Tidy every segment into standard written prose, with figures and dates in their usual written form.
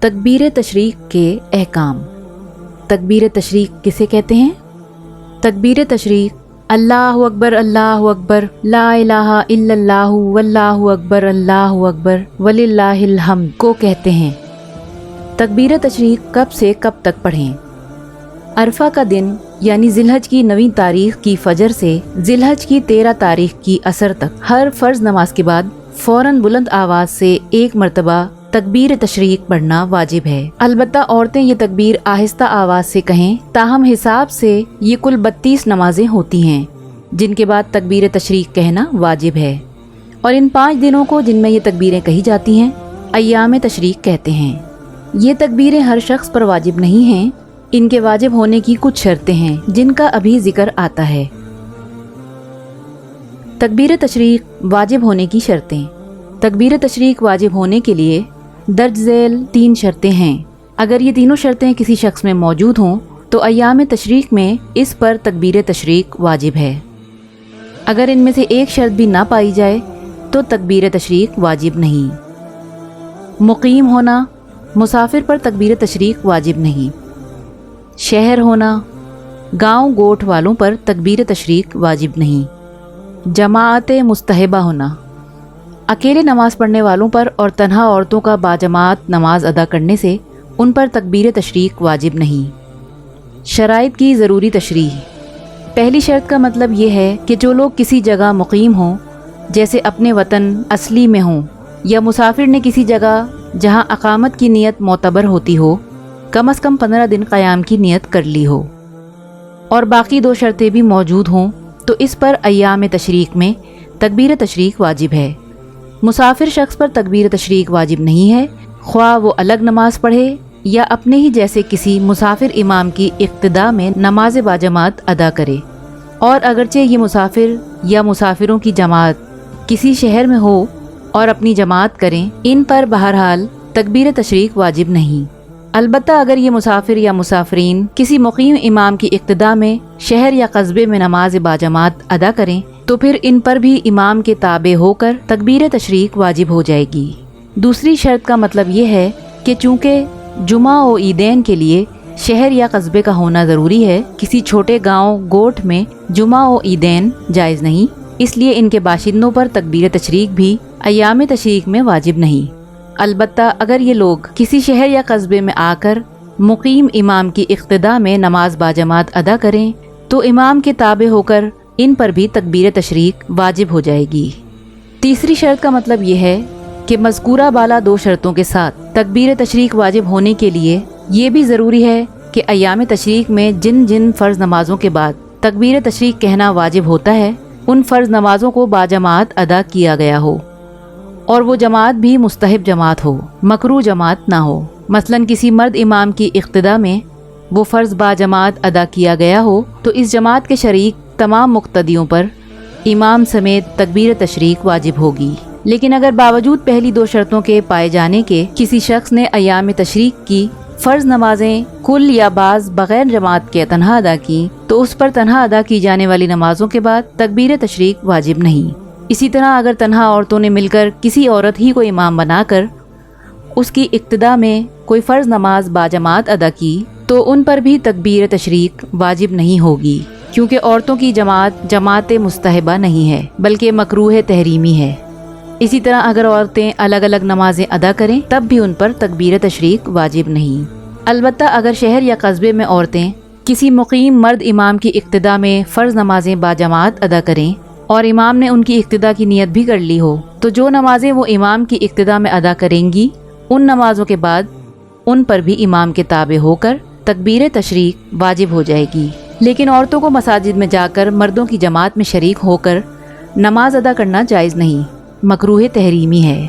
تکبیر تشریق کے احکام۔ تکبیر تشریق کسے کہتے ہیں؟ تکبیر تشریق اللہ اکبر لا الہ الا اللہ واللہ اکبر وللہ الحمد کو کہتے ہیں۔ تکبیر تشریق کب سے کب تک پڑھیں؟ عرفہ کا دن یعنی ذی الحج کی 9 تاریخ کی فجر سے ذی الحج کی 13 تاریخ کی عصر تک ہر فرض نماز کے بعد فوراً بلند آواز سے 1 مرتبہ تکبیر تشریق پڑھنا واجب ہے۔ البتہ عورتیں یہ تکبیر آہستہ آواز سے کہیں، تاہم حساب سے یہ کل 32 نمازیں ہوتی ہیں جن کے بعد تکبیر تشریق کہنا واجب ہے، اور ان 5 دنوں کو جن میں یہ تکبیریں کہی جاتی ہیں ایام تشریق کہتے ہیں۔ یہ تکبیریں ہر شخص پر واجب نہیں ہیں، ان کے واجب ہونے کی کچھ شرطیں ہیں جن کا ابھی ذکر آتا ہے۔ تکبیر تشریق واجب ہونے کی شرطیں۔ تکبیر تشریق واجب ہونے کے لیے درج ذیل 3 شرطیں ہیں۔ اگر یہ تینوں شرطیں کسی شخص میں موجود ہوں تو ایام تشریق میں اس پر تکبیر تشریق واجب ہے۔ اگر ان میں سے ایک شرط بھی نہ پائی جائے تو تکبیر تشریق واجب نہیں۔ مقیم ہونا، مسافر پر تکبیر تشریق واجب نہیں۔ شہر ہونا، گاؤں گوٹھ والوں پر تکبیر تشریق واجب نہیں۔ جماعت مستحبہ ہونا، اکیلے نماز پڑھنے والوں پر اور تنہا عورتوں کا باجماعت نماز ادا کرنے سے ان پر تکبیر تشریق واجب نہیں۔ شرائط کی ضروری تشریح۔ پہلی شرط کا مطلب یہ ہے کہ جو لوگ کسی جگہ مقیم ہوں، جیسے اپنے وطن اصلی میں ہوں، یا مسافر نے کسی جگہ جہاں اقامت کی نیت معتبر ہوتی ہو کم از کم 15 دن قیام کی نیت کر لی ہو، اور باقی 2 شرطیں بھی موجود ہوں تو اس پر ایام تشریق میں تکبیر تشریق واجب ہے۔ مسافر شخص پر تکبیر تشریق واجب نہیں ہے، خواہ وہ الگ نماز پڑھے یا اپنے ہی جیسے کسی مسافر امام کی اقتداء میں نماز باجماعت ادا کرے، اور اگرچہ یہ مسافر یا مسافروں کی جماعت کسی شہر میں ہو اور اپنی جماعت کریں، ان پر بہرحال تکبیر تشریق واجب نہیں۔ البتہ اگر یہ مسافر یا مسافرین کسی مقیم امام کی اقتداء میں شہر یا قصبے میں نماز باجماعت ادا کریں تو پھر ان پر بھی امام کے تابع ہو کر تکبیر تشریق واجب ہو جائے گی۔ دوسری شرط کا مطلب یہ ہے کہ چونکہ جمعہ و عیدین کے لیے شہر یا قصبے کا ہونا ضروری ہے، کسی چھوٹے گاؤں گوٹھ میں جمعہ و عیدین جائز نہیں، اس لیے ان کے باشندوں پر تکبیر تشریق بھی ایام تشریق میں واجب نہیں۔ البتہ اگر یہ لوگ کسی شہر یا قصبے میں آ کر مقیم امام کی اقتداء میں نماز باجماعت ادا کریں تو امام کے تابع ہو کر ان پر بھی تکبیر تشریق واجب ہو جائے گی۔ تیسری شرط کا مطلب یہ ہے کہ مذکورہ بالا 2 شرطوں کے ساتھ تکبیر تشریق واجب ہونے کے لیے یہ بھی ضروری ہے کہ ایام تشریق میں جن جن فرض نمازوں کے بعد تکبیر تشریق کہنا واجب ہوتا ہے ان فرض نمازوں کو باجماعت ادا کیا گیا ہو، اور وہ جماعت بھی مستحب جماعت ہو، مکروہ جماعت نہ ہو۔ مثلاً کسی مرد امام کی اقتداء میں وہ فرض باجماعت ادا کیا گیا ہو تو اس جماعت کے شریک تمام مقتدیوں پر امام سمیت تکبیر تشریق واجب ہوگی۔ لیکن اگر باوجود پہلی 2 شرطوں کے پائے جانے کے کسی شخص نے ایام تشریق کی فرض نمازیں کل یا بعض بغیر جماعت کے تنہا ادا کی تو اس پر تنہا ادا کی جانے والی نمازوں کے بعد تکبیر تشریق واجب نہیں۔ اسی طرح اگر تنہا عورتوں نے مل کر کسی عورت ہی کو امام بنا کر اس کی اقتداء میں کوئی فرض نماز باجماعت ادا کی تو ان پر بھی تکبیر تشریق واجب نہیں ہوگی، کیونکہ عورتوں کی جماعت مستحبہ نہیں ہے بلکہ مکروہ تحریمی ہے۔ اسی طرح اگر عورتیں الگ الگ نمازیں ادا کریں تب بھی ان پر تکبیر تشریق واجب نہیں۔ البتہ اگر شہر یا قصبے میں عورتیں کسی مقیم مرد امام کی اقتداء میں فرض نمازیں باجماعت ادا کریں اور امام نے ان کی اقتداء کی نیت بھی کر لی ہو تو جو نمازیں وہ امام کی اقتداء میں ادا کریں گی ان نمازوں کے بعد ان پر بھی امام کے تابع ہو کر تکبیر تشریق واجب ہو جائے گی۔ لیکن عورتوں کو مساجد میں جا کر مردوں کی جماعت میں شریک ہو کر نماز ادا کرنا جائز نہیں، مکروہ تحریمی ہے۔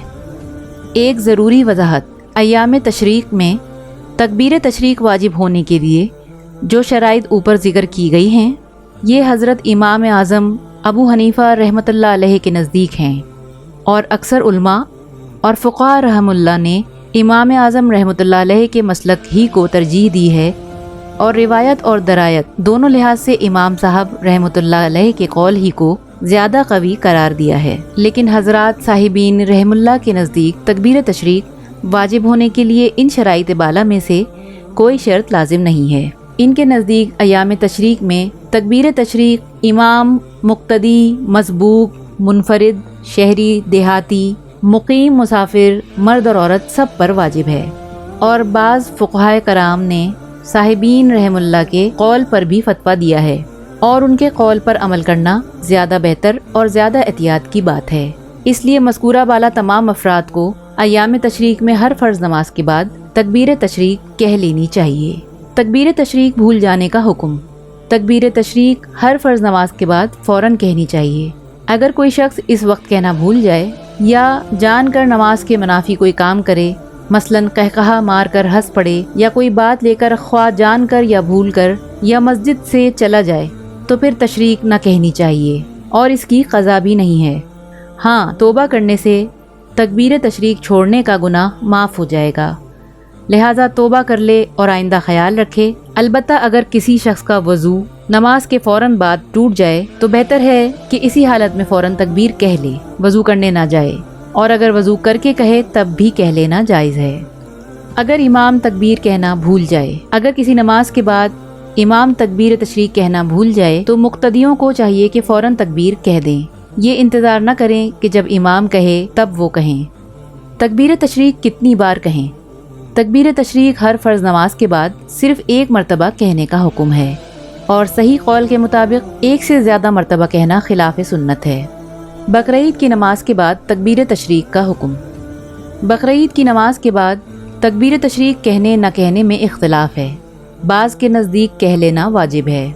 ایک ضروری وضاحت، ایام تشریق میں تکبیر تشریق واجب ہونے کے لیے جو شرائط اوپر ذکر کی گئی ہیں یہ حضرت امام اعظم ابو حنیفہ رحمۃ اللہ علیہ کے نزدیک ہیں، اور اکثر علماء اور فقہاء رحم اللہ نے امام اعظم رحمۃ اللہ علیہ کے مسلک ہی کو ترجیح دی ہے، اور روایت اور درایت دونوں لحاظ سے امام صاحب رحمۃ اللہ علیہ کے قول ہی کو زیادہ قوی قرار دیا ہے۔ لیکن حضرات صاحبین رحم اللہ کے نزدیک تکبیر تشریق واجب ہونے کے لیے ان شرائط بالا میں سے کوئی شرط لازم نہیں ہے۔ ان کے نزدیک ایام تشریق میں تکبیر تشریق امام، مقتدی، مسبوق، منفرد، شہری، دیہاتی، مقیم، مسافر، مرد اور عورت سب پر واجب ہے، اور بعض فقہائے کرام نے صاحبین رحم اللہ کے قول پر بھی فتویٰ دیا ہے، اور ان کے قول پر عمل کرنا زیادہ بہتر اور زیادہ احتیاط کی بات ہے۔ اس لیے مذکورہ بالا تمام افراد کو ایام تشریق میں ہر فرض نماز کے بعد تکبیر تشریق کہہ لینی چاہیے۔ تکبیر تشریق بھول جانے کا حکم۔ تکبیر تشریق ہر فرض نماز کے بعد فوراً کہنی چاہیے۔ اگر کوئی شخص اس وقت کہنا بھول جائے یا جان کر نماز کے منافی کوئی کام کرے، مثلاً قہقہا مار کر ہنس پڑے یا کوئی بات لے کر خواہ جان کر یا بھول کر یا مسجد سے چلا جائے، تو پھر تشریق نہ کہنی چاہیے اور اس کی قضا بھی نہیں ہے۔ ہاں، توبہ کرنے سے تکبیر تشریق چھوڑنے کا گناہ معاف ہو جائے گا، لہٰذا توبہ کر لے اور آئندہ خیال رکھے۔ البتہ اگر کسی شخص کا وضو نماز کے فوراً بعد ٹوٹ جائے تو بہتر ہے کہ اسی حالت میں فوراً تکبیر کہہ لے، وضو کرنے نہ جائے، اور اگر وضو کر کے کہے تب بھی کہہ لینا جائز ہے۔ اگر امام تکبیر کہنا بھول جائے، اگر کسی نماز کے بعد امام تکبیر تشریق کہنا بھول جائے تو مقتدیوں کو چاہیے کہ فوراً تکبیر کہہ دیں، یہ انتظار نہ کریں کہ جب امام کہے تب وہ کہیں۔ تکبیر تشریق کتنی بار کہیں؟ تکبیر تشریق ہر فرض نماز کے بعد صرف ایک مرتبہ کہنے کا حکم ہے، اور صحیح قول کے مطابق ایک سے زیادہ مرتبہ کہنا خلاف سنت ہے۔ بقرعید کی نماز کے بعد تکبیر تشریق کا حکم۔ بقرعید کی نماز کے بعد تکبیر تشریق کہنے نہ کہنے میں اختلاف ہے، بعض کے نزدیک کہہ لینا واجب ہے۔